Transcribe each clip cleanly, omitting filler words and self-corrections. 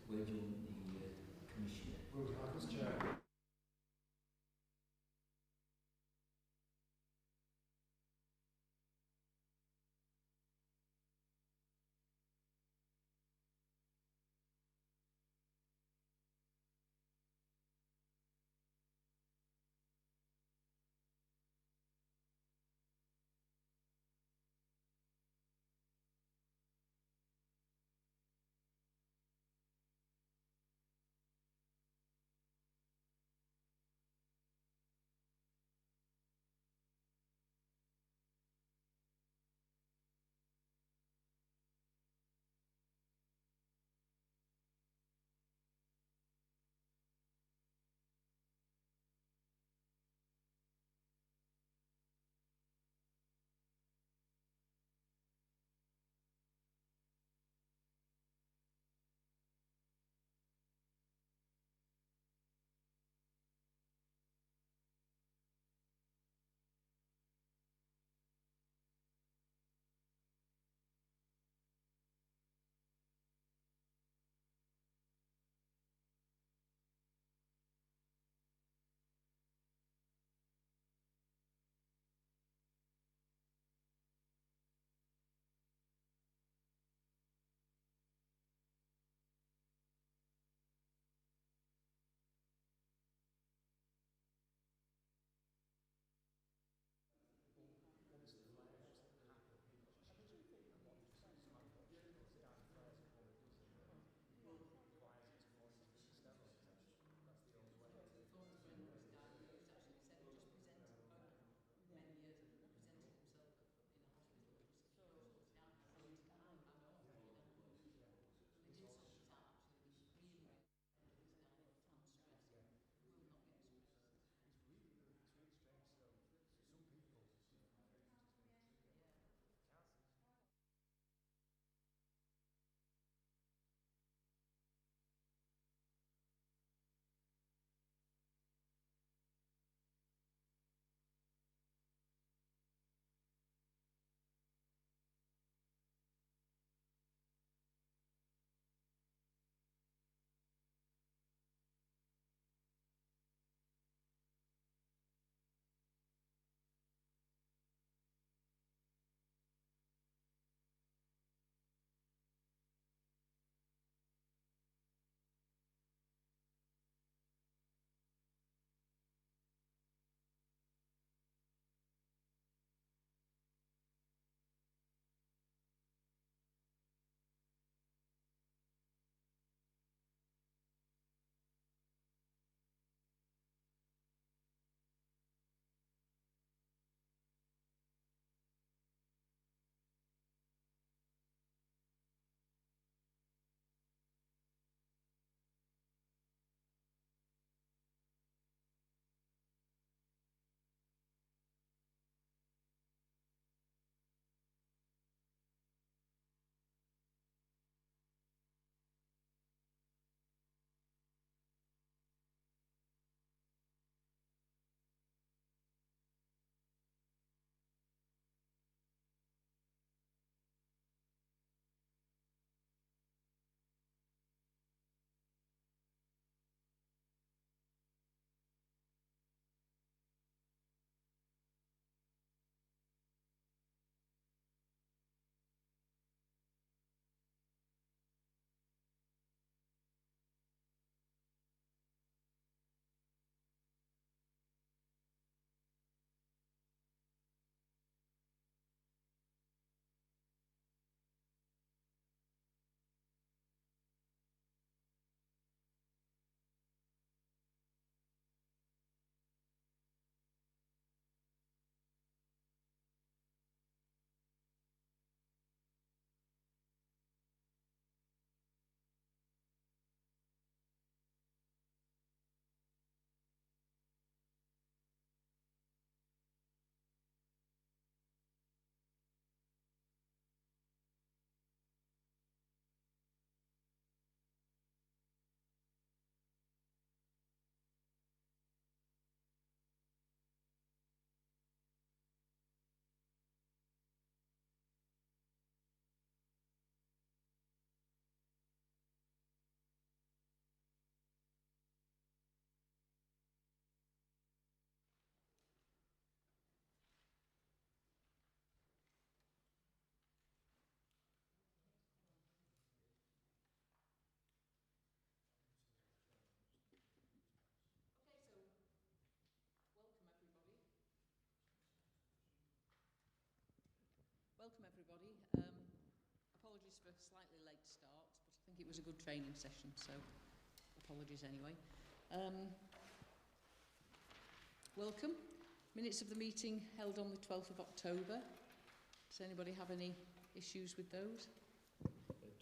Where do you want the commissioner? Who would you like as chair? slightly late start, but I think it was a good training session, so apologies anyway. Welcome. Minutes of the meeting held on the 12th of October. Does anybody have any issues with those?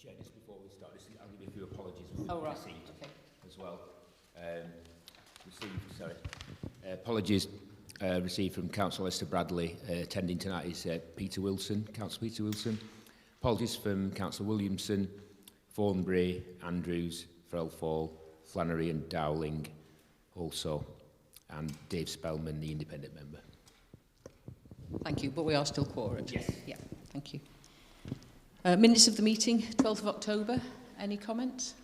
Chair, just before we start, I'll give you a few apologies for received as well. Apologies received from Councillor Lester Bradley. Attending tonight is Peter Wilson, Councillor Peter Wilson. Apologies from Councillor Williamson, Thornbury, Andrews, Threlfall, Flannery and Dowling also, and Dave Spellman, the independent member. Thank you, but we are still quorate. Yes. Yeah, thank you. Minutes of the meeting, 12th of October. Any comments?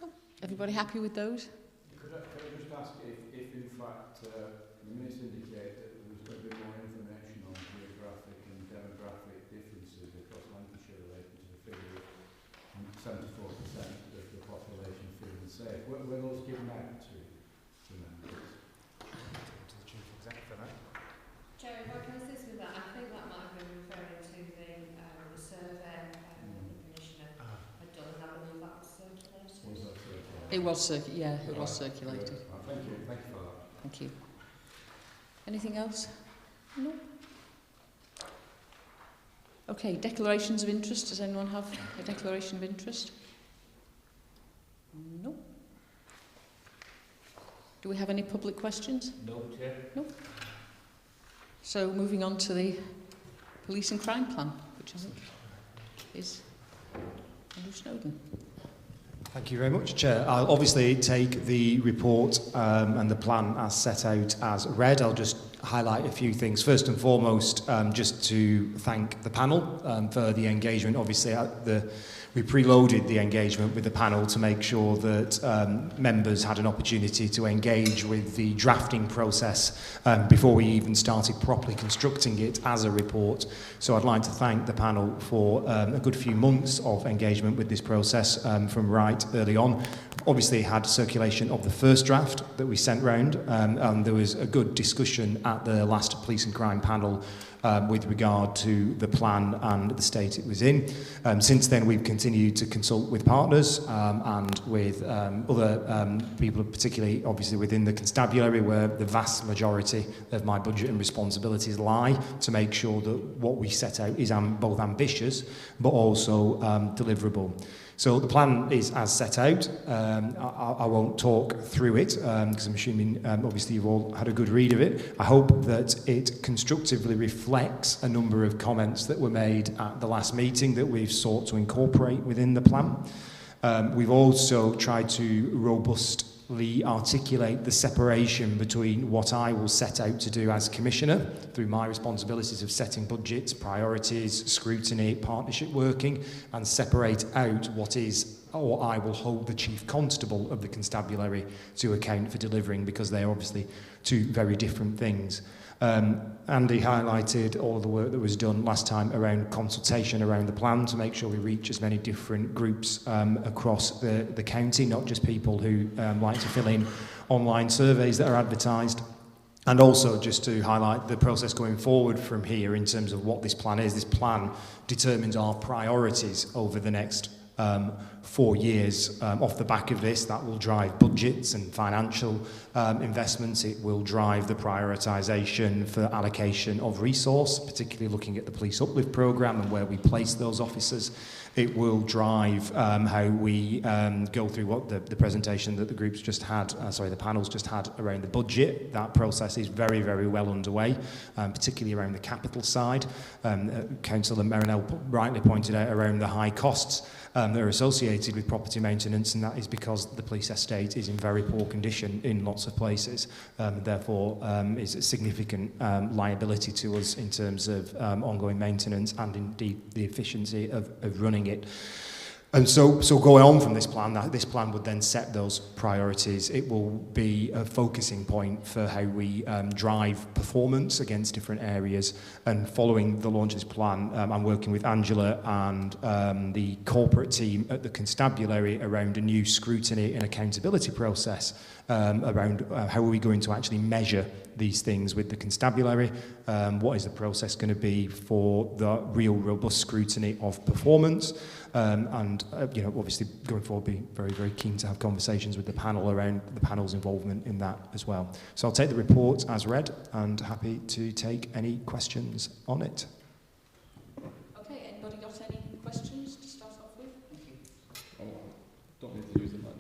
Oh, everybody happy with those? Could I just ask if in fact the minutes indicate that there was a bit more information on geographic and demographic differences across Lancashire relating to the figure of 74% of the population feeling safe. Were those given out to members? To the Chief Executive for that. Chair, if I can assist with that, I think that might have been referring to the survey that the Commissioner had done, and I believe that was circulated. Was that circulated? It was, it was circulated. Thank you for that. Thank you. Anything else? No. Okay, declarations of interest. Does anyone have a declaration of interest? No. Do we have any public questions? No, Chair. No. So moving on to the police and crime plan, which I think is Andrew Snowden. Thank you very much, Chair. I'll obviously take the report and the plan as set out as read. I'll just highlight a few things. First and foremost, just to thank the panel for the engagement. Obviously, we preloaded the engagement with the panel to make sure that members had an opportunity to engage with the drafting process before we even started properly constructing it as a report. So I'd like to thank the panel for a good few months of engagement with this process from right early on. Obviously had circulation of the first draft that we sent round, and there was a good discussion at the last police and crime panel with regard to the plan and the state it was in. Since then, we've continued to consult with partners and with other people, particularly obviously within the constabulary, where the vast majority of my budget and responsibilities lie, to make sure that what we set out is both ambitious but also deliverable. So the plan is as set out. I won't talk through it because I'm assuming obviously you've all had a good read of it. I hope that it constructively reflects a number of comments that were made at the last meeting that we've sought to incorporate within the plan. We've also tried to robustly articulate the separation between what I will set out to do as Commissioner through my responsibilities of setting budgets, priorities, scrutiny, partnership working, and separate out what is or I will hold the Chief Constable of the Constabulary to account for delivering, because they are obviously two very different things. Andy highlighted all of the work that was done last time around consultation around the plan to make sure we reach as many different groups across the county, not just people who like to fill in online surveys that are advertised. And also just to highlight the process going forward from here in terms of what this plan is. This plan determines our priorities over the next 4 years. Off the back of this, that will drive budgets and financial investments. It will drive the prioritisation for allocation of resource, particularly looking at the police uplift programme and where we place those officers. It will drive how we go through what the presentation that the groups just had, the panels just had around the budget. That process is very, very well underway, particularly around the capital side. Councillor Marinell rightly pointed out around the high costs that are associated with property maintenance, and that is because the police estate is in very poor condition in lots of places, therefore is a significant liability to us in terms of ongoing maintenance and indeed the efficiency of running it. And so going on from this plan would then set those priorities. It will be a focusing point for how we drive performance against different areas. And following the launch of this plan, I'm working with Angela and the corporate team at the Constabulary around a new scrutiny and accountability process around how are we going to actually measure these things with the Constabulary. what is the process going to be for the real robust scrutiny of performance, and you know, obviously going forward, be very, very keen to have conversations with the panel around the panel's involvement in that as well. So I'll take the report as read and happy to take any questions on it. Okay, anybody got any questions to start off with? Thank you. Don't need to use the mic,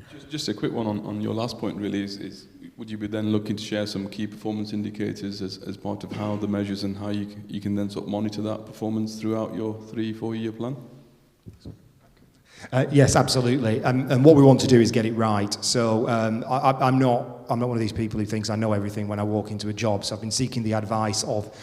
do I? Just a quick one on your last point, really, is would you be then looking to share some key performance indicators as part of how the measures and how you can then sort of monitor that performance throughout your 3-4 year plan? Yes, absolutely. And what we want to do is get it right. So I'm not one of these people who thinks I know everything when I walk into a job. So I've been seeking the advice of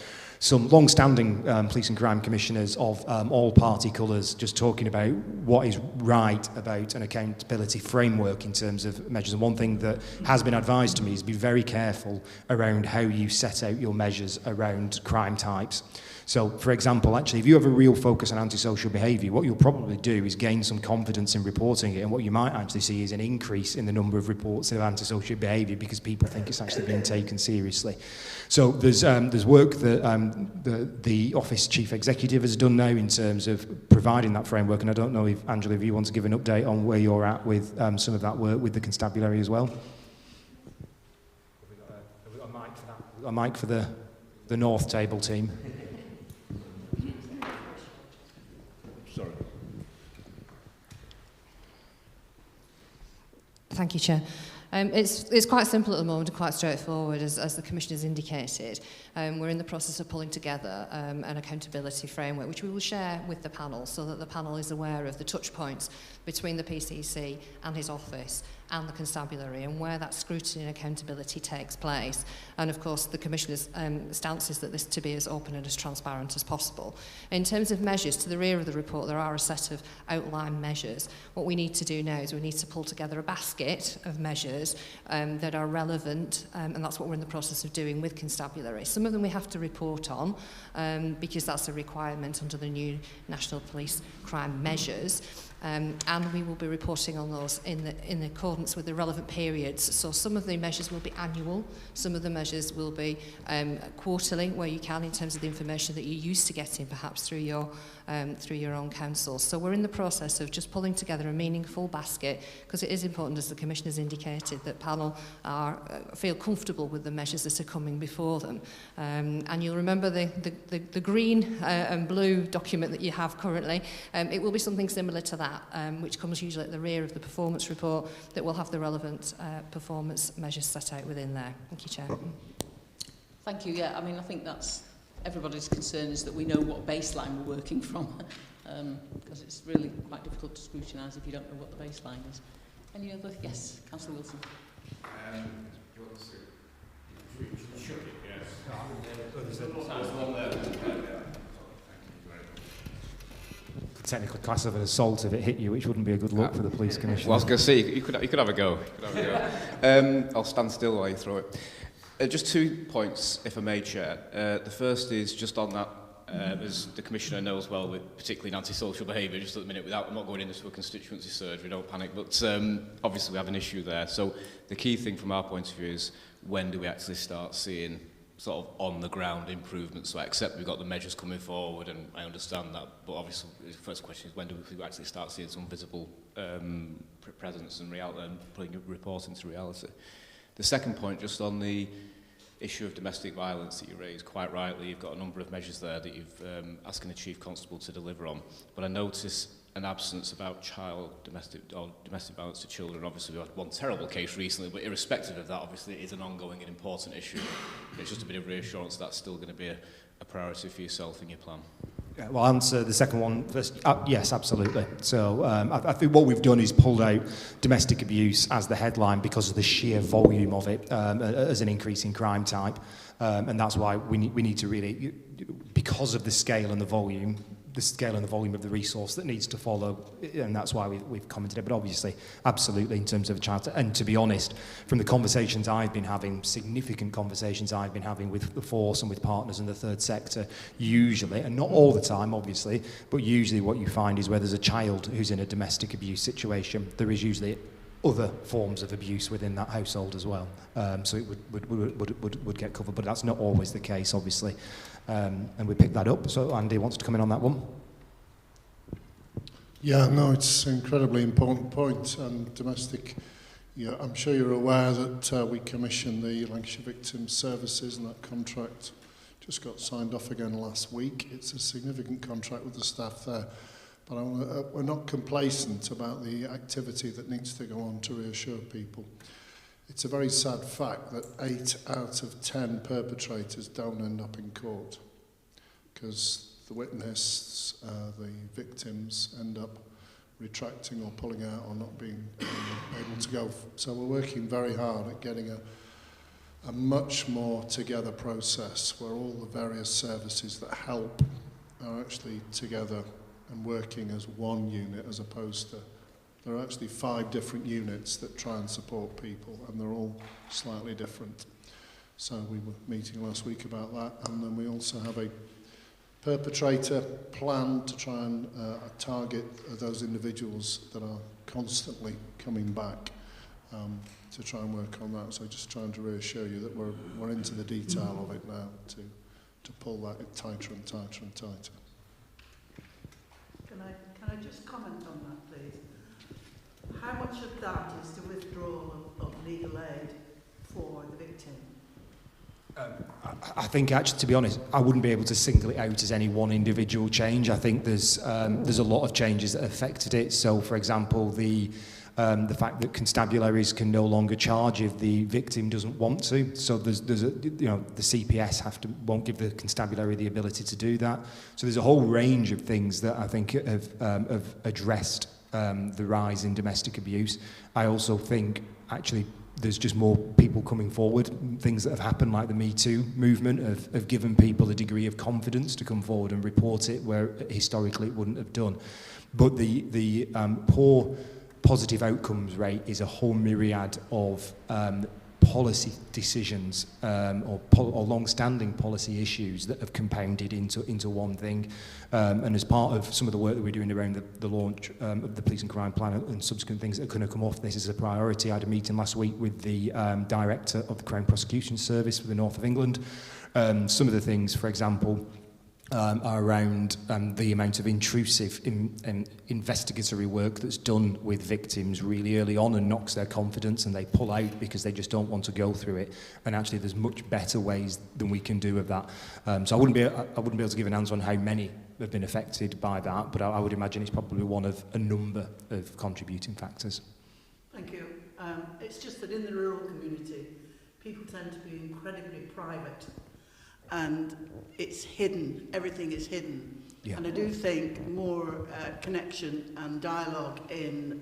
some long-standing police and crime commissioners of all party colours, just talking about what is right about an accountability framework in terms of measures. And one thing that has been advised to me is be very careful around how you set out your measures around crime types. So, for example, actually, if you have a real focus on antisocial behaviour, what you'll probably do is gain some confidence in reporting it, and what you might actually see is an increase in the number of reports of antisocial behaviour because people think it's actually being taken seriously. So there's work that the Office Chief Executive has done now in terms of providing that framework, and I don't know if, Angela, if you want to give an update on where you're at with some of that work with the constabulary as well. Have we got a mic for that? Have we got a mic for the North Table team? Sorry. Thank you, Chair. It's quite simple at the moment and quite straightforward, as the Commissioner has indicated. We're in the process of pulling together an accountability framework, which we will share with the panel so that the panel is aware of the touch points between the PCC and his office and the constabulary and where that scrutiny and accountability takes place. And of course, the Commissioner's stance is that this to be as open and as transparent as possible. In terms of measures, to the rear of the report, there are a set of outline measures. What we need to do now is we need to pull together a basket of measures that are relevant, and that's what we're in the process of doing with constabulary. Some of them we have to report on because that's a requirement under the new National Police Crime Measures. And we will be reporting on those in accordance with the relevant periods. So some of the measures will be annual, some of the measures will be quarterly, where you can, in terms of the information that you're used to getting, perhaps through your own council. So we're in the process of just pulling together a meaningful basket, because it is important, as the Commissioner's indicated, that panel feel comfortable with the measures that are coming before them. And you'll remember the green and blue document that you have currently. It will be something similar to that, which comes usually at the rear of the performance report, that will have the relevant performance measures set out within there. Thank you, Chair. Thank you. Yeah, I mean, I think that's everybody's concern, is that we know what baseline we're working from, because it's really quite difficult to scrutinise if you don't know what the baseline is. Any other? Yes, Councillor Wilson. Technically class of an assault if it hit you, which wouldn't be a good look for the police commissioner. Well, I was going to say, you could have a go. I'll stand still while you throw it. Just 2 points, if I may, Chair. The first is just on that, as the Commissioner knows well, with particularly in antisocial behaviour, just at the minute, I'm not going into a constituency surgery, don't panic, but obviously we have an issue there. So the key thing from our point of view is, when do we actually start seeing sort of on-the-ground improvements? So I accept we've got the measures coming forward, and I understand that, but obviously the first question is, when do we actually start seeing some visible presence and putting a report into reality? The second point, just on the issue of domestic violence that you raised, quite rightly, you've got a number of measures there that you've asking the Chief Constable to deliver on, but I notice an absence about domestic violence to children. Obviously, we had one terrible case recently, but irrespective of that, obviously it is an ongoing and important issue. It's just a bit of reassurance that's still going to be a priority for yourself in your plan. Yeah, well, I'll answer the second one first. Yes, absolutely. So I think what we've done is pulled out domestic abuse as the headline because of the sheer volume of it as an increase in crime type. And that's why we need to really, because of the scale and the volume of the resource that needs to follow, and that's why we've commented it. But obviously, absolutely, in terms of a child, and to be honest, from the conversations I've been having, significant conversations I've been having with the force and with partners in the third sector, usually, and not all the time, obviously, but usually what you find is where there's a child who's in a domestic abuse situation, there is usually other forms of abuse within that household as well. So it would get covered, but that's not always the case, obviously. And we picked that up. So Andy wants to come in on that one. Yeah, no, it's an incredibly important point. And domestic, yeah, I'm sure you're aware that we commissioned the Lancashire Victim Services, and that contract just got signed off again last week. It's a significant contract with the staff there. But we're not complacent about the activity that needs to go on to reassure people. It's a very sad fact that 8 out of 10 perpetrators don't end up in court because the witness, the victims, end up retracting or pulling out or not being able to go. So we're working very hard at getting a much more together process where all the various services that help are actually together and working as one unit, as opposed to, there are actually 5 different units that try and support people, and they're all slightly different. So we were meeting last week about that, and then we also have a perpetrator plan to try and target those individuals that are constantly coming back, to try and work on that. So just trying to reassure you that we're into the detail of it now to pull that tighter and tighter and tighter. Can I just comment on that, please? How much of that is the withdrawal of legal aid for the victim? I think, actually, to be honest, I wouldn't be able to single it out as any one individual change. I think there's a lot of changes that affected it. So, for example, the fact that constabularies can no longer charge if the victim doesn't want to. So there's a, you know, the CPS won't give the constabulary the ability to do that. So there's a whole range of things that I think have addressed the rise in domestic abuse. I also think, actually, there's just more people coming forward. Things that have happened, like the Me Too movement, have given people a degree of confidence to come forward and report it where historically it wouldn't have done. But the poor positive outcomes rate is a whole myriad of policy decisions or long-standing policy issues that have compounded into one thing. And as part of some of the work that we're doing around the launch of the Police and Crime Plan and subsequent things that are going to come off this as a priority, I had a meeting last week with the Director of the Crown Prosecution Service for the North of England. Some of the things, for example, are around the amount of intrusive investigatory work that's done with victims really early on and knocks their confidence, and they pull out because they just don't want to go through it. And actually, there's much better ways than we can do of that. So I wouldn't be able to give an answer on how many have been affected by that, but I would imagine it's probably one of a number of contributing factors. Thank you. It's just that in the rural community, people tend to be incredibly private. And it's hidden, everything is hidden. Yeah. And I do think more connection and dialogue in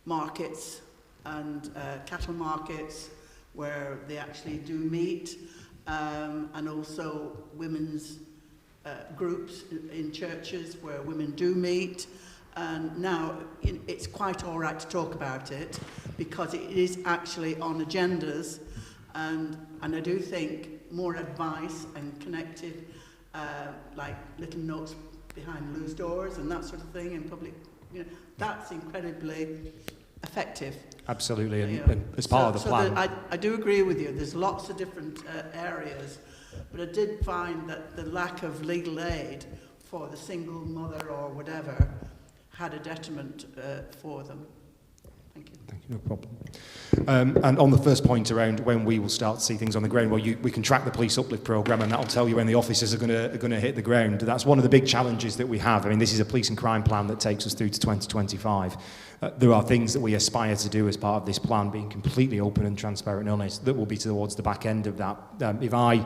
markets and cattle markets where they actually do meet, and also women's groups in churches where women do meet. And now it's quite all right to talk about it because it is actually on agendas, and I do think more advice and connected, like little notes behind loose doors and that sort of thing in public, that's incredibly effective. Absolutely, and as part of the plan. I do agree with you, there's lots of different areas, but I did find that the lack of legal aid for the single mother or whatever had a detriment for them. Thank you. Thank you, no problem. And on the first point around when we will start to see things on the ground, well, we can track the police uplift programme, and that'll tell you when the officers are going to hit the ground. That's one of the big challenges that we have. I mean, this is a police and crime plan that takes us through to 2025. There are things that we aspire to do as part of this plan, being completely open and transparent and honest, that will be towards the back end of that. If I,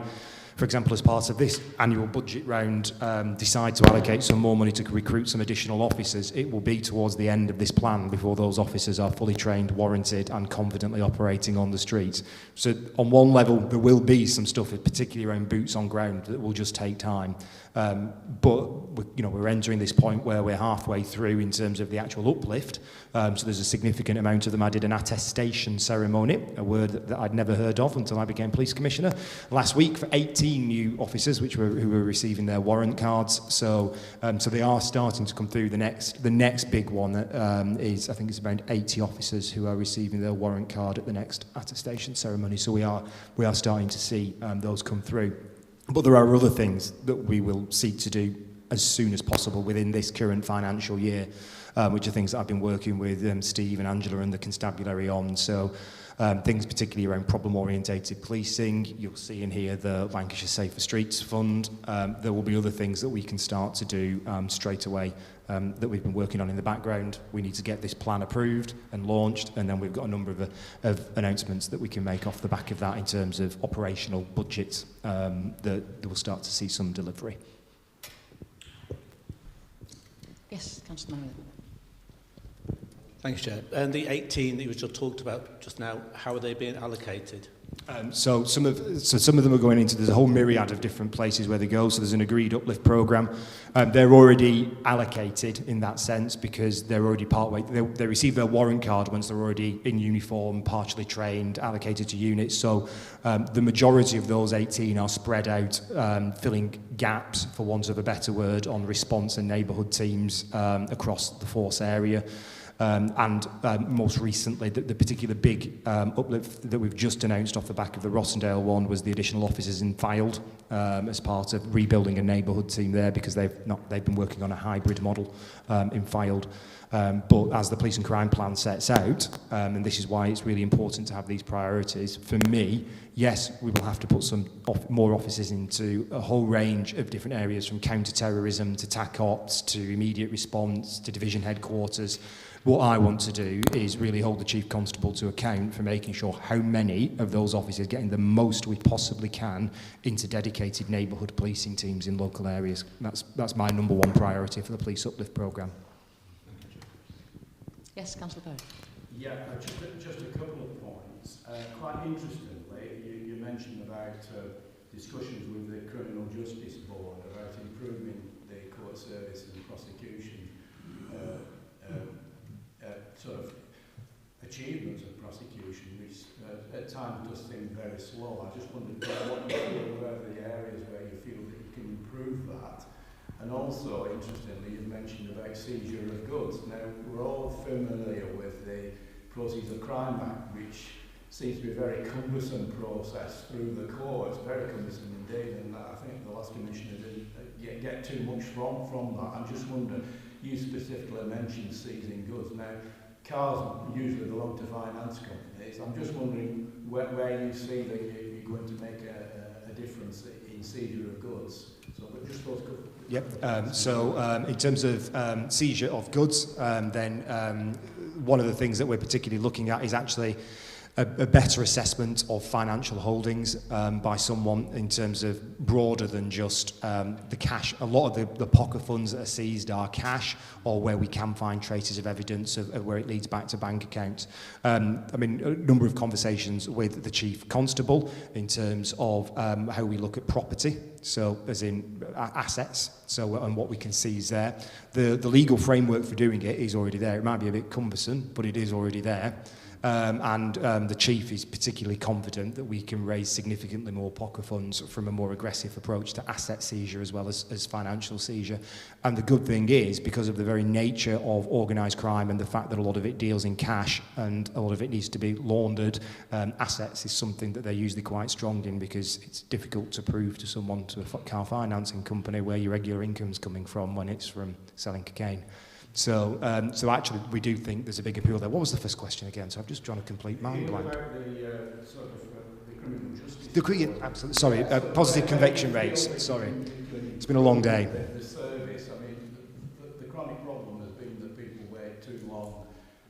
for example, as part of this annual budget round, decide to allocate some more money to recruit some additional officers, it will be towards the end of this plan before those officers are fully trained, warranted and confidently operating on the streets. So on one level, there will be some stuff, particularly around boots on ground, that will just take time. But we're entering this point where we're halfway through in terms of the actual uplift. So there's a significant amount of them. I did an attestation ceremony, a word that I'd never heard of until I became police commissioner, last week for 18 new officers who were receiving their warrant cards. So they are starting to come through. The next big one is, I think it's around 80 officers who are receiving their warrant card at the next attestation ceremony. So we are starting to see those come through. But there are other things that we will seek to do as soon as possible within this current financial year, which are things that I've been working with Steve and Angela and the constabulary on. So things particularly around problem-orientated policing. You'll see in here the Lancashire Safer Streets Fund. There will be other things that we can start to do straight away that we've been working on in the background. We need to get this plan approved and launched, and then we've got a number of announcements that we can make off the back of that in terms of operational budgets that we'll start to see some delivery. Yes, Councillor Manning. Thanks, Chair. And the 18 that you just talked about just now, how are they being allocated? So some of them are going into, there's a whole myriad of different places where they go. So there's an agreed uplift programme. They're already allocated in that sense because they're already partway. They receive their warrant card once they're already in uniform, partially trained, allocated to units. So the majority of those 18 are spread out, filling gaps, for want of a better word, on response and neighbourhood teams across the force area. And most recently, the particular big uplift that we've just announced off the back of the Rossendale one was the additional officers in Fylde as part of rebuilding a neighbourhood team there, because they've been working on a hybrid model in Fylde. But as the police and crime plan sets out, and this is why it's really important to have these priorities, for me, yes, we will have to put some more officers into a whole range of different areas, from counter-terrorism to TAC ops to immediate response to division headquarters. What I want to do is really hold the Chief Constable to account for making sure how many of those officers getting the most we possibly can into dedicated neighbourhood policing teams in local areas. That's my number one priority for the Police Uplift programme. Yes, Councillor Perry. Yeah, just a couple of points. Quite interestingly, you mentioned about discussions with the Criminal Justice Board about improving the court service and prosecution sort of achievements of prosecution, which at times does seem very slow. I just wondered what you feel were the areas where you feel that you can improve that. And also, interestingly, you mentioned about seizure of goods. Now, we're all familiar with the Proceeds of Crime Act, which seems to be a very cumbersome process through the courts, very cumbersome indeed, and I think the last commissioner didn't get too much from that. I'm just wondering, you specifically mentioned seizing goods. Now, cars usually belong to finance companies. I'm just wondering where you see that you're going to make a difference in seizure of goods. So, but just those couple. Yep. So in terms of seizure of goods, then one of the things that we're particularly looking at is actually a better assessment of financial holdings by someone in terms of broader than just the cash. A lot of the pocket funds that are seized are cash, or where we can find traces of evidence of where it leads back to bank accounts. I mean, a number of conversations with the Chief Constable in terms of how we look at property, so as in assets, so and what we can seize there. The legal framework for doing it is already there. It might be a bit cumbersome, but it is already there. And the Chief is particularly confident that we can raise significantly more pocket funds from a more aggressive approach to asset seizure as well as financial seizure. And the good thing is, because of the very nature of organised crime and the fact that a lot of it deals in cash and a lot of it needs to be laundered, assets is something that they're usually quite strong in, because it's difficult to prove to someone, to a car financing company, where your regular income's coming from when it's from selling cocaine. So actually, we do think there's a big appeal there. What was the first question again? So I've just drawn a complete mind blank. About the sort of the criminal justice. Absolutely. Sorry, positive conviction rates. Sorry, it's been a long day. The service. I mean, the chronic problem has been that people wait too long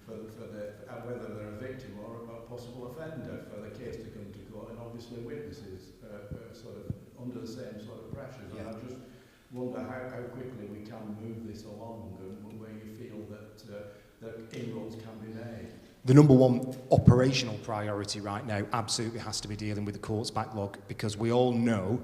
for whether they're a victim or a possible offender for the case to come to court, and obviously witnesses are sort of under the same sort of pressures. Yeah. And I just wonder how quickly we can move this along, and where you feel that inroads can be made. the number one operational priority right now absolutely has to be dealing with the courts backlog, because we all know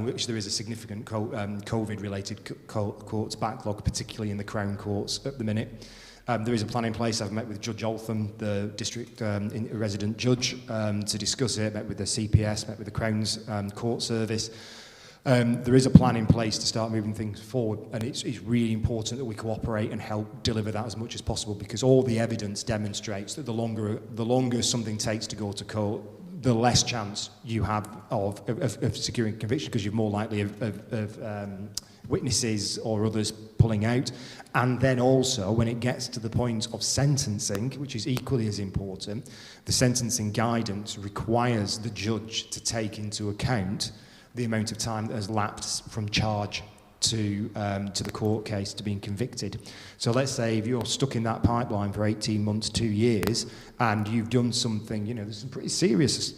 which there is a significant COVID-related courts backlog, particularly in the Crown Courts at the minute. There is a plan in place. I've met with Judge Altham, the district resident judge, to discuss it, met with the CPS, met with the Crown's court service. There is a plan in place to start moving things forward, and it's really important that we cooperate and help deliver that as much as possible, because all the evidence demonstrates that the longer something takes to go to court, the less chance you have of securing conviction, because you're more likely of witnesses or others pulling out. And then also, when it gets to the point of sentencing, which is equally as important, the sentencing guidance requires the judge to take into account the amount of time that has lapsed from charge to the court case to being convicted. So let's say if you're stuck in that pipeline for 18 months, 2 years, and you've done something, there's some pretty serious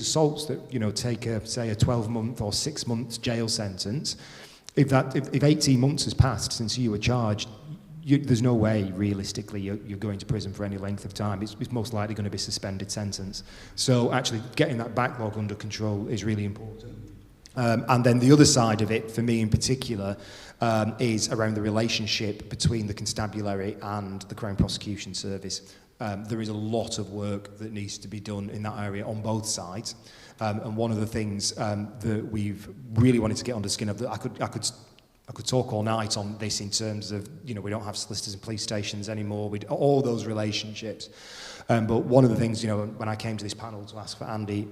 assaults that, take say a 12-month or 6 months jail sentence. If 18 months has passed since you were charged, there's no way, realistically, you're going to prison for any length of time. It's most likely going to be a suspended sentence. So actually getting that backlog under control is really important. And then the other side of it, for me in particular, is around the relationship between the constabulary and the Crown Prosecution Service. There is a lot of work that needs to be done in that area on both sides. And one of the things that we've really wanted to get under the skin of, that I could talk all night on this in terms of, we don't have solicitors and police stations anymore, all those relationships. But one of the things, when I came to this panel to ask for Andy,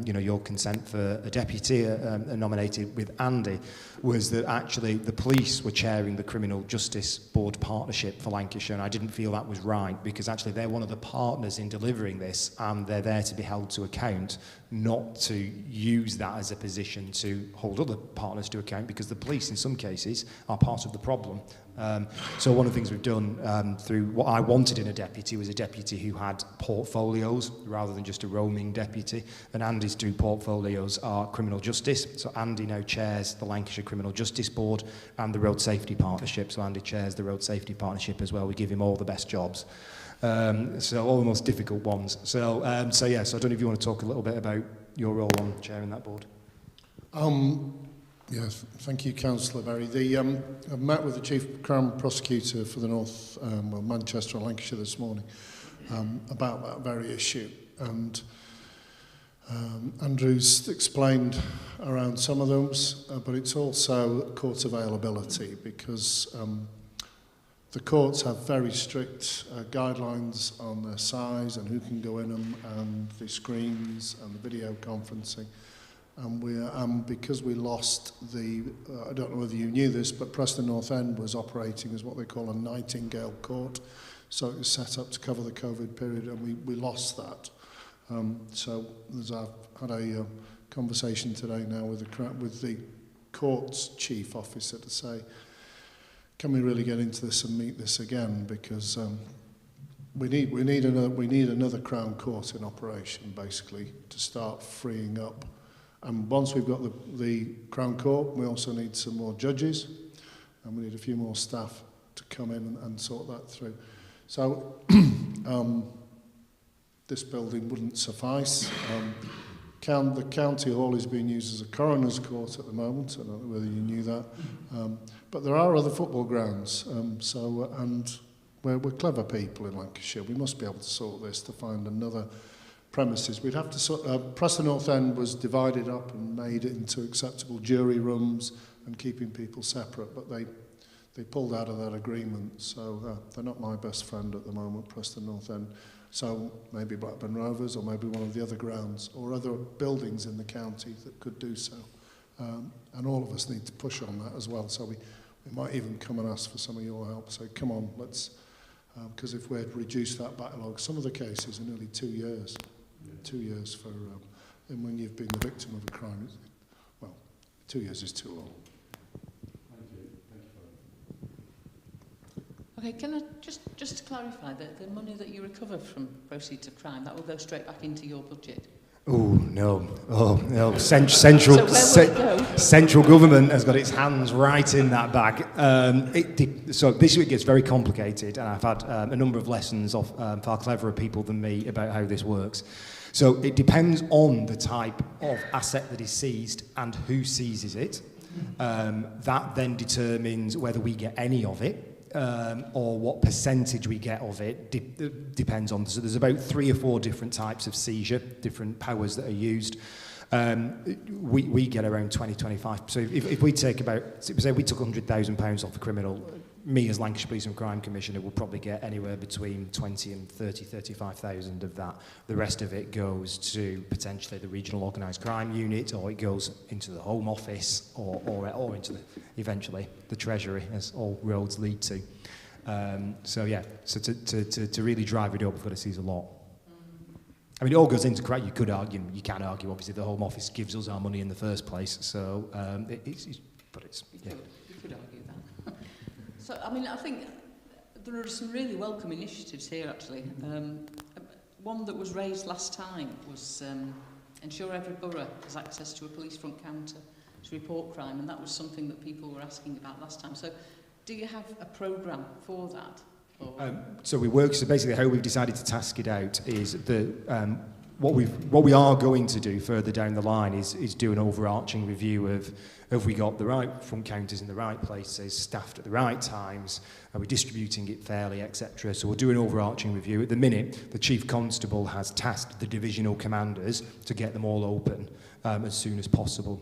your consent for a deputy nominated with Andy, was that actually the police were chairing the Criminal Justice Board Partnership for Lancashire, and I didn't feel that was right, because actually they're one of the partners in delivering this, and they're there to be held to account, not to use that as a position to hold other partners to account, because the police in some cases are part of the problem. So one of the things we've done through what I wanted in a deputy was a deputy who had portfolios rather than just a roaming deputy, and Andy's two portfolios are criminal justice. So Andy now chairs the Lancashire Criminal Justice Board and the Road Safety Partnership. So Andy chairs the Road Safety Partnership as well. We give him all the best jobs. So all the most difficult ones. So I don't know if you want to talk a little bit about your role on chairing that board. Yes, thank you, Councillor Berry. I've met with the Chief Crown Prosecutor for the North, Manchester and Lancashire this morning about that very issue. And Andrew's explained around some of those, but it's also court availability, because the courts have very strict guidelines on their size and who can go in them, and the screens and the video conferencing. And because we lost I don't know whether you knew this, but Preston North End was operating as what they call a Nightingale court. So it was set up to cover the COVID period, and we lost that. So I've had a conversation today now with the court's chief officer to say, can we really get into this and meet this again? Because we need another Crown Court in operation, basically, to start freeing up. And once we've got the Crown Court, we also need some more judges, and we need a few more staff to come in and sort that through. So this building wouldn't suffice. The county hall is being used as a coroner's court at the moment. I don't know whether you knew that. But there are other football grounds. And we're clever people in Lancashire. We must be able to sort this to find another premises. We'd have to Preston North End was divided up and made it into acceptable jury rooms and keeping people separate, but they pulled out of that agreement, so they're not my best friend at the moment, Preston North End. So maybe Blackburn Rovers, or maybe one of the other grounds, or other buildings in the county that could do so. And all of us need to push on that as well, so we might even come and ask for some of your help. So come on, let's, because if we had reduced that backlog, some of the cases are nearly 2 years. 2 years for, and when you've been the victim of a crime, 2 years is too long. Thank you. Okay, can I just to clarify that the money that you recover from proceeds of crime, that will go straight back into your budget? Oh no! Oh no! So where will it go? Central government has got its hands right in that bag. So this week gets very complicated, and I've had a number of lessons of far cleverer people than me about how this works. So it depends on the type of asset that is seized and who seizes it. That then determines whether we get any of it. Or what percentage we get of it depends on. So there's about 3 or 4 different types of seizure, different powers that are used. We get around 20-25. So if we take say we took £100,000 off a criminal, me as Lancashire Police and Crime Commissioner will probably get anywhere between 20 and 35,000 of that. The rest of it goes to potentially the regional organised crime unit, or it goes into the Home Office, or into eventually the Treasury, as all roads lead to. So to really drive it up, we've got to seize a lot. I mean, it all goes into crime. You can argue, obviously, the Home Office gives us our money in the first place. So You could argue that. So, I mean, I think there are some really welcome initiatives here, actually. One that was raised last time was ensure every borough has access to a police front counter to report crime, and that was something that people were asking about last time. So, do you have a programme for that? So basically how we've decided to task it out is what we are going to do further down the line is do an overarching review of have we got the right front counters in the right places, staffed at the right times, are we distributing it fairly, etc. So we'll do an overarching review. At the minute, the Chief Constable has tasked the divisional commanders to get them all open as soon as possible.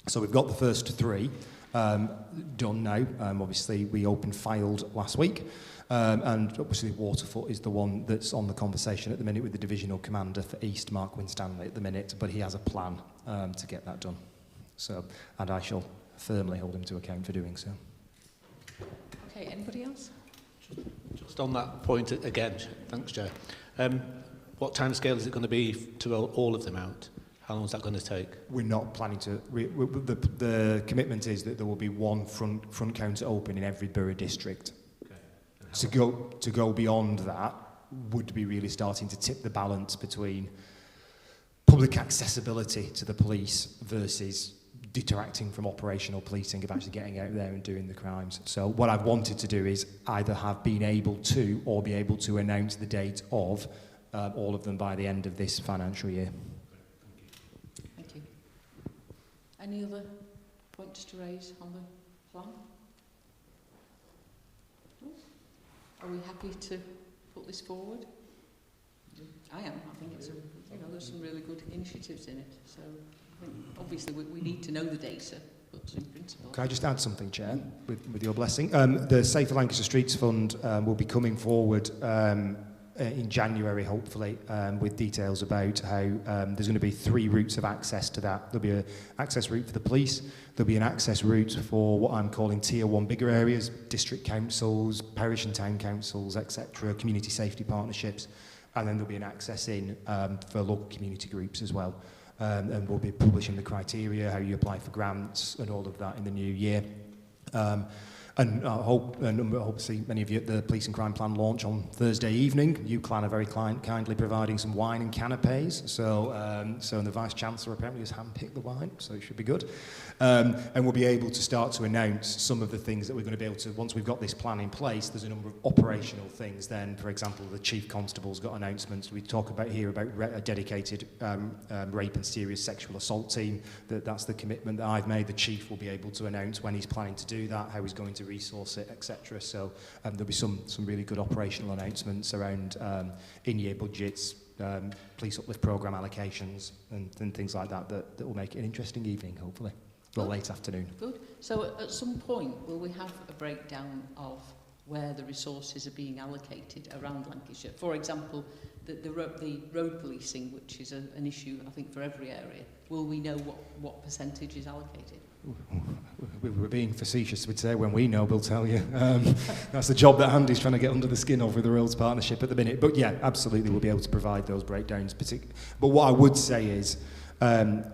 So we've got the first 3 done now. Obviously, we filed last week. And obviously Waterfoot is the one that's on the conversation at the minute with the divisional commander for East, Mark Winstanley, at the minute, but he has a plan to get that done. So, and I shall firmly hold him to account for doing so. Okay, anybody else? Just on that point again, thanks, Chair. What timescale is it going to be to roll all of them out? How long is that going to take? We're not planning to. The commitment is that there will be one front counter open in every borough district. To go beyond that would be really starting to tip the balance between public accessibility to the police versus detracting from operational policing, of actually getting out there and doing the crimes. So what I've wanted to do is either have been able to or be able to announce the date of all of them by the end of this financial year. Thank you. Any other points to raise on the plan? Are we happy to put this forward? I am. I think it's there's some really good initiatives in it. So I think obviously we need to know the data, but in principle. Can I just add something, Chair, with your blessing? The Safer Lancashire Streets Fund will be coming forward in January, hopefully, with details about how there's going to be 3 routes of access to that. There'll be an access route for the police, there'll be an access route for what I'm calling Tier 1 bigger areas, district councils, parish and town councils, etc., community safety partnerships, and then there'll be an access in for local community groups as well. And we'll be publishing the criteria, how you apply for grants and all of that in the new year. And I hope to see many of you at the Police and Crime Plan launch on Thursday evening. UCLan are very kindly providing some wine and canapes. So the Vice-Chancellor apparently has handpicked the wine, so it should be good. And we'll be able to start to announce some of the things that we're going to be able to, once we've got this plan in place, there's a number of operational things then. For example, the Chief Constable's got announcements. We talk about here about a dedicated rape and serious sexual assault team. That's the commitment that I've made. The Chief will be able to announce when he's planning to do that, how he's going to resource it, etc. So there'll be some really good operational announcements around in-year budgets, police uplift programme allocations and things like that will make it an interesting evening, hopefully, or late afternoon. Good. So at some point, will we have a breakdown of where the resources are being allocated around Lancashire? For example, the road policing, which is an issue, I think, for every area. Will we know what percentage is allocated? We're being facetious, we'd say. When we know, we'll tell you. That's the job that Andy's trying to get under the skin of with the Roads Partnership at the minute. But yeah, absolutely, we'll be able to provide those breakdowns. But what I would say is the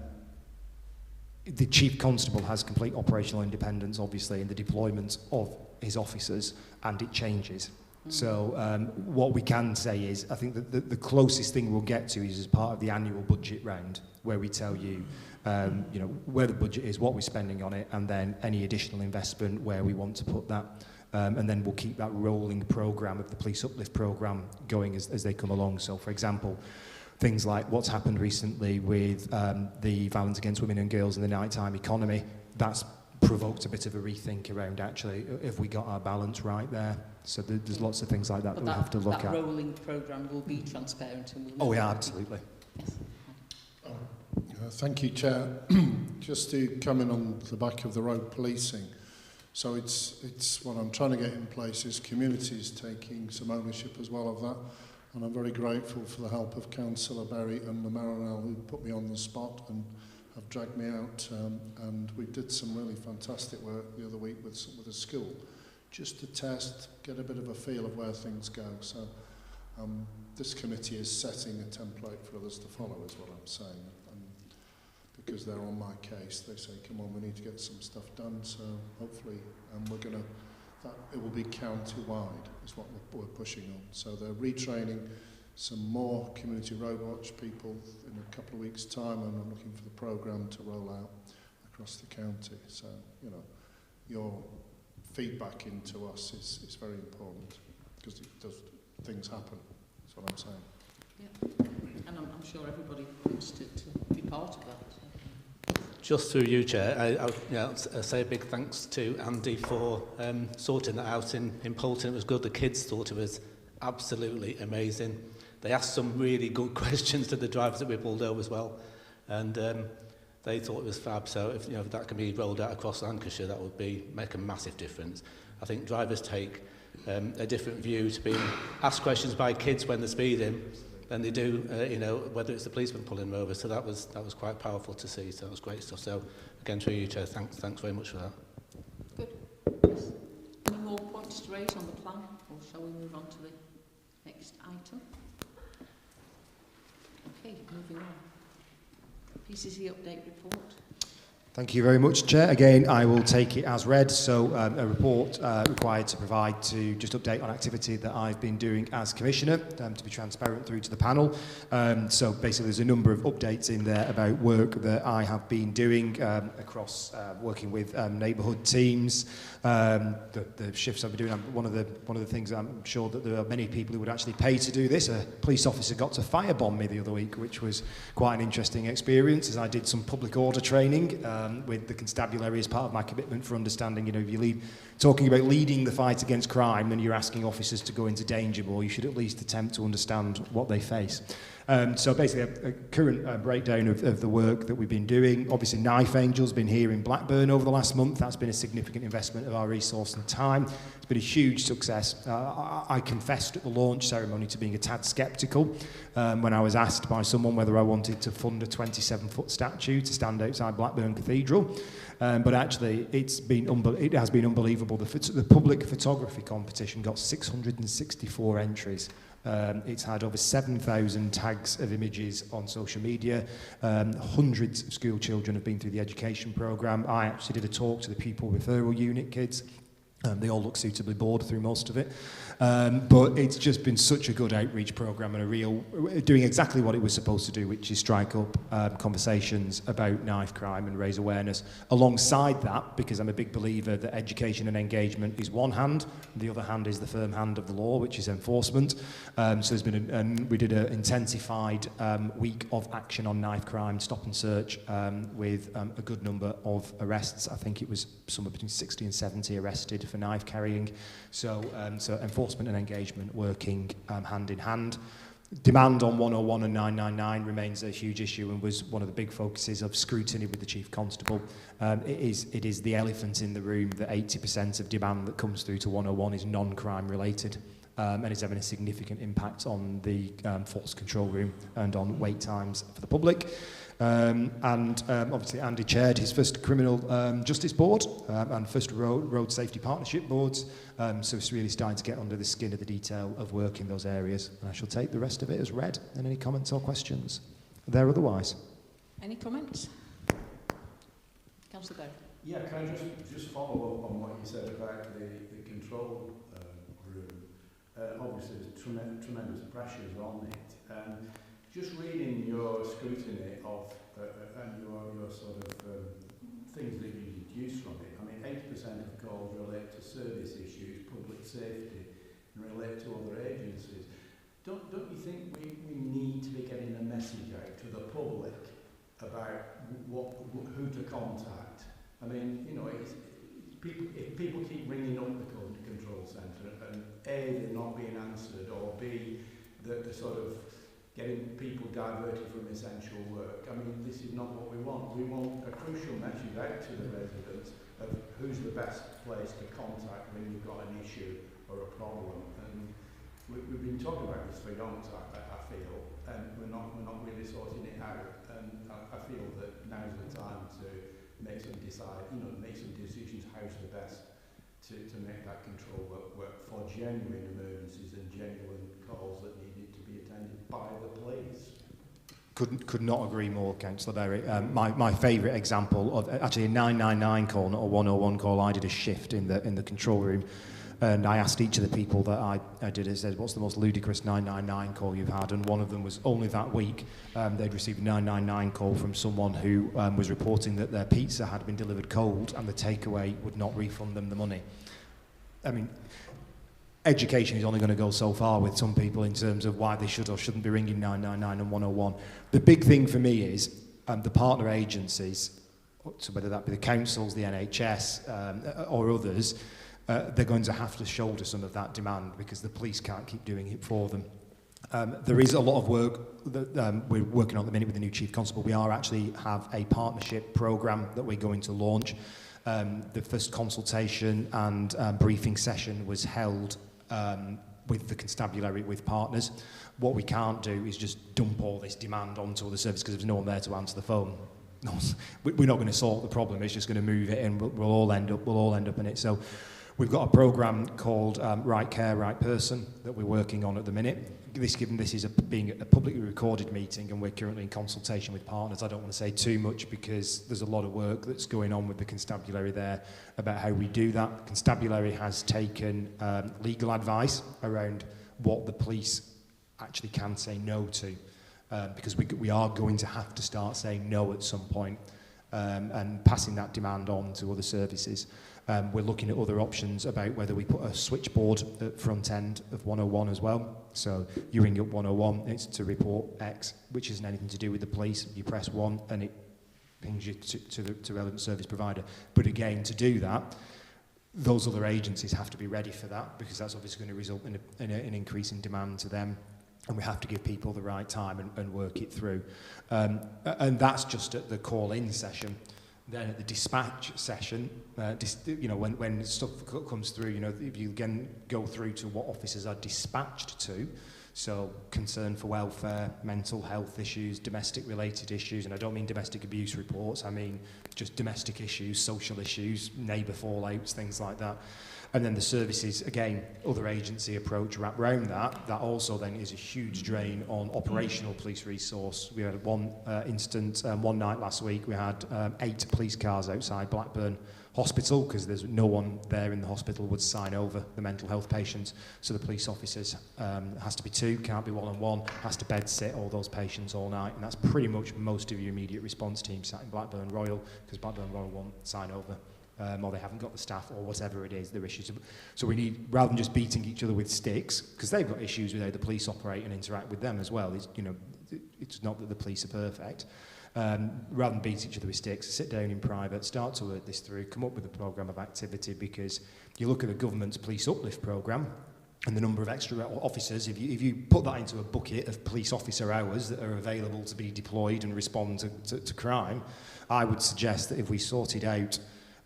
Chief Constable has complete operational independence, obviously, in the deployment of his officers, and it changes. So what we can say is, I think that the closest thing we'll get to is as part of the annual budget round, where we tell you, you know, where the budget is, what we're spending on it, and then any additional investment, where we want to put that. And then we'll keep that rolling programme of the police uplift programme going as they come along. So, for example, things like what's happened recently with the violence against women and girls in the nighttime economy, that's provoked a bit of a rethink around actually if we got our balance right there. So there's lots of things like that that we have to look at. That rolling programme will be transparent and we'll... Oh yeah, absolutely. Yes. Thank you, Chair. Just to come in on the back of the road policing. So it's what I'm trying to get in place is communities taking some ownership as well of that. And I'm very grateful for the help of Councillor Berry and the Marinelle, who put me on the spot and have dragged me out. And we did some really fantastic work the other week with a school, just to test, get a bit of a feel of where things go. So this committee is setting a template for others to follow, is what I'm saying. And because they're on my case, they say, come on, we need to get some stuff done. So hopefully we're going to, that it will be county-wide is what we're pushing on. So they're retraining some more community road watch people in a couple of weeks' time, and I'm looking for the programme to roll out across the county. So, you know, your feedback into us is very important, because it does, things happen. That's what I'm saying. Yeah. And I'm sure everybody wants to be part of that. So. Just through you, Chair, I say a big thanks to Andy for sorting that out in Poulton. It was good. The kids thought it was absolutely amazing. They asked some really good questions to the drivers that we pulled over as well, and they thought it was fab. So if that can be rolled out across Lancashire, that would make a massive difference. I think drivers take a different view to being asked questions by kids when they're speeding than they do, whether it's the policeman pulling them over. So that was quite powerful to see. So that was great stuff. So again, through you, Chair, thanks very much for that. Good. Yes. Any more points to raise on the plan, or shall we move on to the next item? Okay, moving on. PCC update report. Thank you very much, Chair. Again, I will take it as read. So a report required to provide to just update on activity that I've been doing as Commissioner, to be transparent through to the panel. So basically there's a number of updates in there about work that I have been doing across working with neighbourhood teams, the shifts I've been doing. One of the things I'm sure that there are many people who would actually pay to do this. A police officer got to firebomb me the other week, which was quite an interesting experience, as I did some public order training with the constabulary as part of my commitment for understanding, if you talking about leading the fight against crime and you're asking officers to go into danger, well, you should at least attempt to understand what they face. So basically a current breakdown of the work that we've been doing. Obviously Knife Angel's been here in Blackburn over the last month. That's been a significant investment of our resource and time. It's been a huge success. I confessed at the launch ceremony to being a tad sceptical when I was asked by someone whether I wanted to fund a 27-foot statue to stand outside Blackburn Cathedral. But actually it has been unbelievable. The public photography competition got 664 entries. It's had over 7,000 tags of images on social media. Hundreds of school children have been through the education programme. I actually did a talk to the pupil referral unit kids. They all look suitably bored through most of it. But it's just been such a good outreach programme and doing exactly what it was supposed to do, which is strike up conversations about knife crime and raise awareness. Alongside that, because I'm a big believer that education and engagement is one hand, the other hand is the firm hand of the law, which is enforcement. So there's been we did an intensified week of action on knife crime, stop and search, with a good number of arrests. I think it was somewhere between 60 and 70 arrested for knife carrying. So enforcement and engagement working hand in hand. Demand on 101 and 999 remains a huge issue and was one of the big focuses of scrutiny with the Chief Constable. It is the elephant in the room that 80% of demand that comes through to 101 is non-crime related. And is having a significant impact on the force control room and on wait times for the public. Obviously Andy chaired his first criminal justice board and first road safety partnership boards. So it's really starting to get under the skin of the detail of work in those areas. And I shall take the rest of it as read. And any comments or questions there otherwise? Any comments? Councillor Berry. Yeah, can I just follow up on what you said about the control room? obviously there's tremendous pressures on it. Just reading your scrutiny of and your sort of things that you deduce from it, I mean 80% of calls relate to service issues, public safety, and relate to other agencies. Don't you think we need to be getting a message out to the public about who to contact? I mean, you know, if people keep ringing up the control centre and A, they're not being answered, or B, they're sort of getting people diverted from essential work. I mean, this is not what we want. We want a crucial message out to the residents of who's the best place to contact when you've got an issue or a problem. And we've been talking about this for a long time, I feel, and we're not really sorting it out. And I feel that now's the time to make some decisions how's the best to make that control work for genuine emergencies and genuine calls that needed to be attended by the police. Could not agree more, Councillor Berry. My favourite example of actually a 999 call, not a 101 call. I did a shift in the control room, and I asked each of the people that I did it, said, what's the most ludicrous 999 call you've had? And one of them was only that week they'd received a 999 call from someone who was reporting that their pizza had been delivered cold and the takeaway would not refund them the money. I mean, education is only going to go so far with some people in terms of why they should or shouldn't be ringing 999 and 101. The big thing for me is the partner agencies, so whether that be the councils, the NHS or others, they're going to have to shoulder some of that demand because the police can't keep doing it for them. There is a lot of work that we're working on at the minute with the new Chief Constable. We actually have a partnership programme that we're going to launch. The first consultation and briefing session was held with the constabulary with partners. What we can't do is just dump all this demand onto the service because there's no one there to answer the phone. No, we're not going to solve the problem. It's just going to move it and we'll all end up in it. So we've got a programme called Right Care, Right Person that we're working on at the minute. Given this is being a publicly recorded meeting and we're currently in consultation with partners, I don't want to say too much because there's a lot of work that's going on with the constabulary there about how we do that. Constabulary has taken legal advice around what the police actually can say no to because we are going to have to start saying no at some point and passing that demand on to other services. We're looking at other options about whether we put a switchboard at front end of 101 as well. So you ring up 101, it's to report X, which isn't anything to do with the police. You press 1 and it pings you to the relevant service provider. But again, to do that, those other agencies have to be ready for that because that's obviously going to result in an increase in demand to them. And we have to give people the right time and work it through. And that's just at the call-in session. Then at the dispatch session, when stuff comes through, if you again go through to what officers are dispatched to, so concern for welfare, mental health issues, domestic-related issues, and I don't mean domestic abuse reports, I mean just domestic issues, social issues, neighbour fallouts, things like that. And then the services, again, other agency approach wrapped around that. That also then is a huge drain on operational police resource. We had one instance, one night last week, we had 8 police cars outside Blackburn Hospital because there's no one there in the hospital would sign over the mental health patients. So the police officers has to be 2, can't be 1-on-1, has to bed sit all those patients all night. And that's pretty much most of your immediate response team sat in Blackburn Royal because Blackburn Royal won't sign over. Or they haven't got the staff, or whatever it is, their issues. So we need, rather than just beating each other with sticks, because they've got issues with how the police operate and interact with them as well. It's not that the police are perfect. Rather than beat each other with sticks, sit down in private, start to work this through, come up with a programme of activity, because you look at the government's police uplift programme, and the number of extra officers, if you put that into a bucket of police officer hours that are available to be deployed and respond to crime, I would suggest that if we sorted out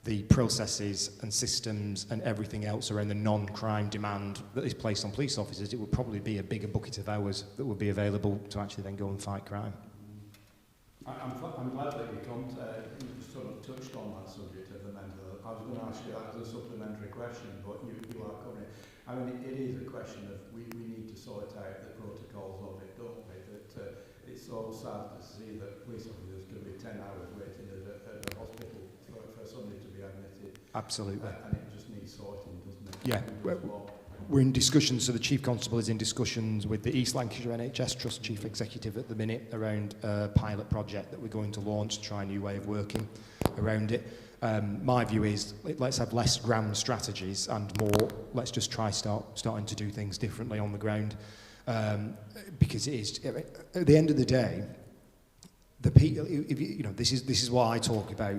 the processes and systems and everything else around the non-crime demand that is placed on police officers, it would probably be a bigger bucket of hours that would be available to actually then go and fight crime. I'm glad that you sort of touched on that subject of the mental health. I was going to ask you that as a supplementary question, but you are covering it. I mean, it is a question of we need to sort out the protocols of it, don't we? That it's so sad to see that police officers can be 10 hours waiting at a hospital for somebody to be admitted. Absolutely. And it just needs sorting, doesn't it? Yeah. we're in discussions, so the Chief Constable is in discussions with the East Lancashire NHS Trust Chief Executive at the minute around a pilot project that we're going to launch to try a new way of working around it. My view is let's have less ground strategies and more, let's just try starting to do things differently on the ground. Because it is, at the end of the day, the people, this is what I talk about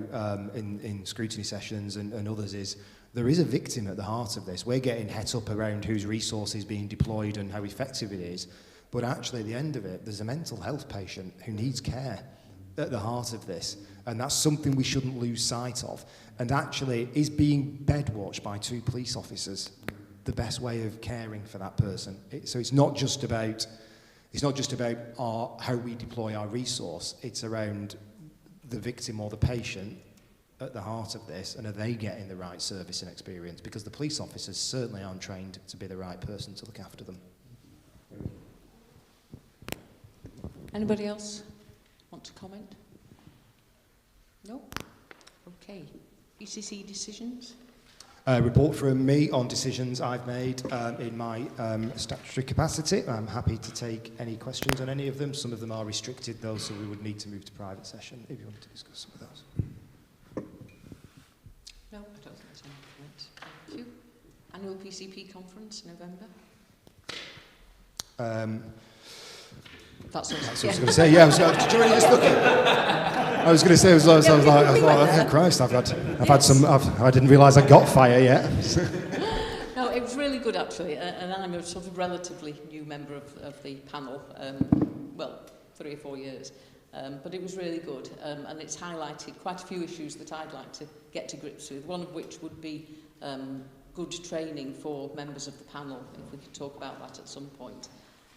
in scrutiny sessions and others, is there is a victim at the heart of this. We're getting het up around whose resource is being deployed and how effective it is, but actually at the end of it, there's a mental health patient who needs care at the heart of this, and that's something we shouldn't lose sight of. And actually, is being bed-watched by 2 police officers the best way of caring for that person? So it's not just about how we deploy our resource. It's around the victim or the patient at the heart of this, and are they getting the right service and experience? Because the police officers certainly aren't trained to be the right person to look after them. Anybody else want to comment? No? Okay. ECC decisions? Report from me on decisions I've made in my statutory capacity. I'm happy to take any questions on any of them. Some of them are restricted though, so we would need to move to private session if you want to discuss some of those. No, I don't think there's any comments. Thank you. Annual PCP conference, November? That's what I was going to say. Yeah, did you really just look at I was going to say, I thought, oh, Christ, I didn't realise I got fire yet. No, it was really good actually, and I'm a sort of relatively new member of the panel, 3 or 4 years, but it was really good, and it's highlighted quite a few issues that I'd like to get to grips with, one of which would be good training for members of the panel, if we could talk about that at some point.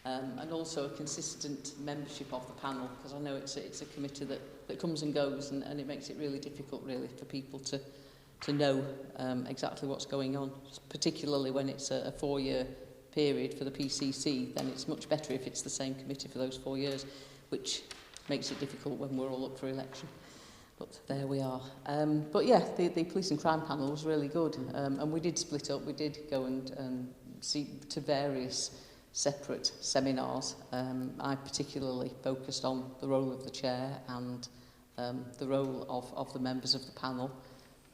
And also a consistent membership of the panel, because I know it's a committee that comes and goes, and it makes it really difficult, really, for people to know exactly what's going on, particularly when it's a 4-year period for the PCC. Then it's much better if it's the same committee for those 4 years, which makes it difficult when we're all up for election. But there we are. But yeah, the police and crime panel was really good, and we did split up. We did go and see to various separate seminars. I particularly focused on the role of the chair and the role of the members of the panel,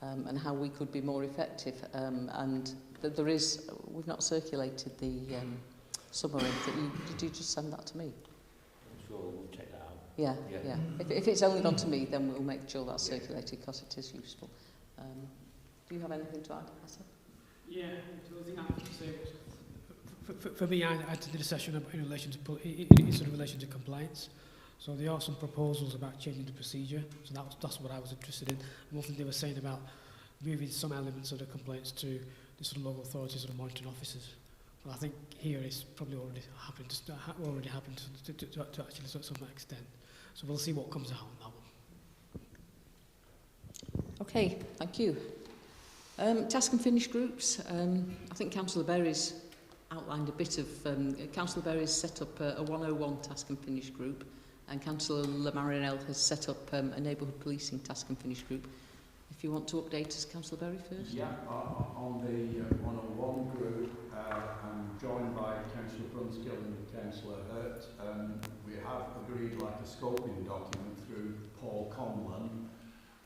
and how we could be more effective. And we've not circulated the summary. Did you just send that to me? I'm sure we'll check that out. Yeah. If it's only gone to me, then we'll make sure that's circulated, because it is useful. Do you have anything to add, Asa? Yeah, the only thing I have to say was, for me, I did a session in relation to compliance. So there are some proposals about changing the procedure. So that's what I was interested in. And one thing they were saying about moving some elements of the complaints to the sort of local authorities or the monitoring officers. But I think here it's probably already happened to actually some extent. So we'll see what comes out on that one. Okay, thank you. Task and finish groups. I think Councillor Berry's outlined a bit of... Councillor Berry's set up a 101 task and finish group, and Councillor Lamarinel has set up a neighbourhood policing task and finish group. If you want to update us, Councillor Berry first. Yeah, on the 101 group, I'm joined by Councillor Brunskill and Councillor Hurt. We have agreed like a scoping document through Paul Conlon,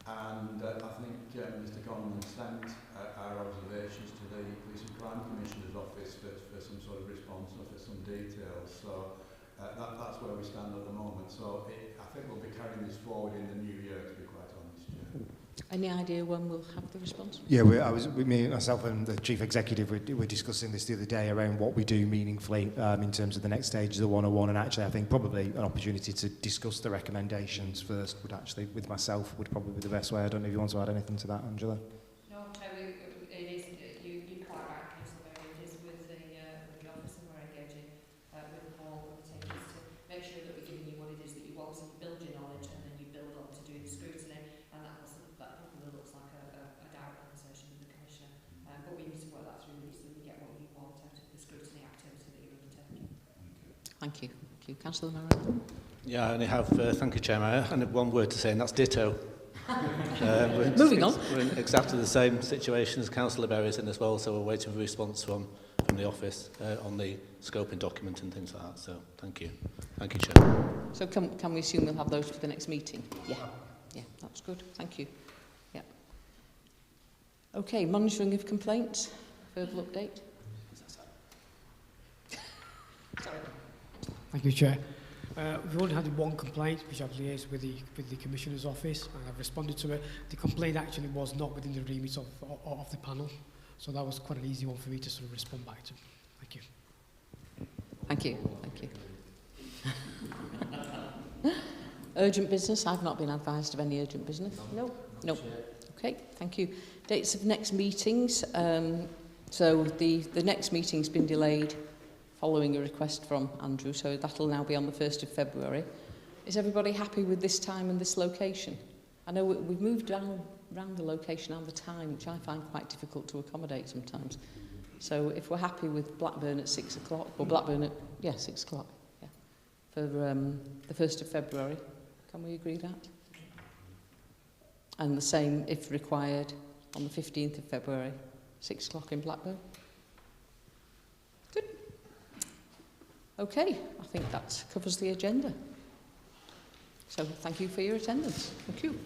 and I think Mr Conlon sent our observations to the Police and Crime Commissioner's office for some sort of response or for some details. So that's where we stand at the moment. So I think we'll be carrying this forward in the new year, to be quite honest. Yeah. Any idea when we'll have the response? Yeah, me, myself and the Chief Executive were discussing this the other day around what we do meaningfully in terms of the next stage of the 101, and actually I think probably an opportunity to discuss the recommendations first would actually, with myself, would probably be the best way. I don't know if you want to add anything to that, Angela. No, it is, you're quite right, Councillor Berry, it is with the office, and we're engaging with Paul and to make sure that we're giving you what it is that you want, so you're building on it, and then you build on to do the scrutiny, and that probably looks like a direct conversation with the Commissioner. But we need to work that through so we get what you want out of the scrutiny activity that you're undertaking. Thank you. Thank you. Councillor Marrow. Yeah, I only have, thank you, Chairman, and one word to say, and that's ditto. Moving on. We're in exactly the same situation as Councillor Berry's in as well, so we're waiting for a response from from the office on the scoping document and things like that. So thank you. Thank you, Chair. So can we assume we'll have those for the next meeting? Yeah. Yeah, that's good. Thank you. Yeah. Okay, monitoring of complaints. Verbal update. Sorry. Thank you, Chair. We've only had one complaint, which I've liaised with the Commissioner's office, and I've responded to it. The complaint actually was not within the remit of the panel, so that was quite an easy one for me to sort of respond back to. Thank you. Thank you. Thank you. Urgent business. I've not been advised of any urgent business. No. No. Okay. Thank you. Dates of next meetings. So the next meeting's been delayed following a request from Andrew, so that'll now be on the 1st of February. Is everybody happy with this time and this location? I know we've moved around the location and the time, which I find quite difficult to accommodate sometimes. So if we're happy with Blackburn at 6 o'clock, or Blackburn at, 6 o'clock, yeah, for the 1st of February, can we agree that? And the same, if required, on the 15th of February, 6 o'clock in Blackburn? Good. Okay, I think that covers the agenda. So thank you for your attendance. Thank you.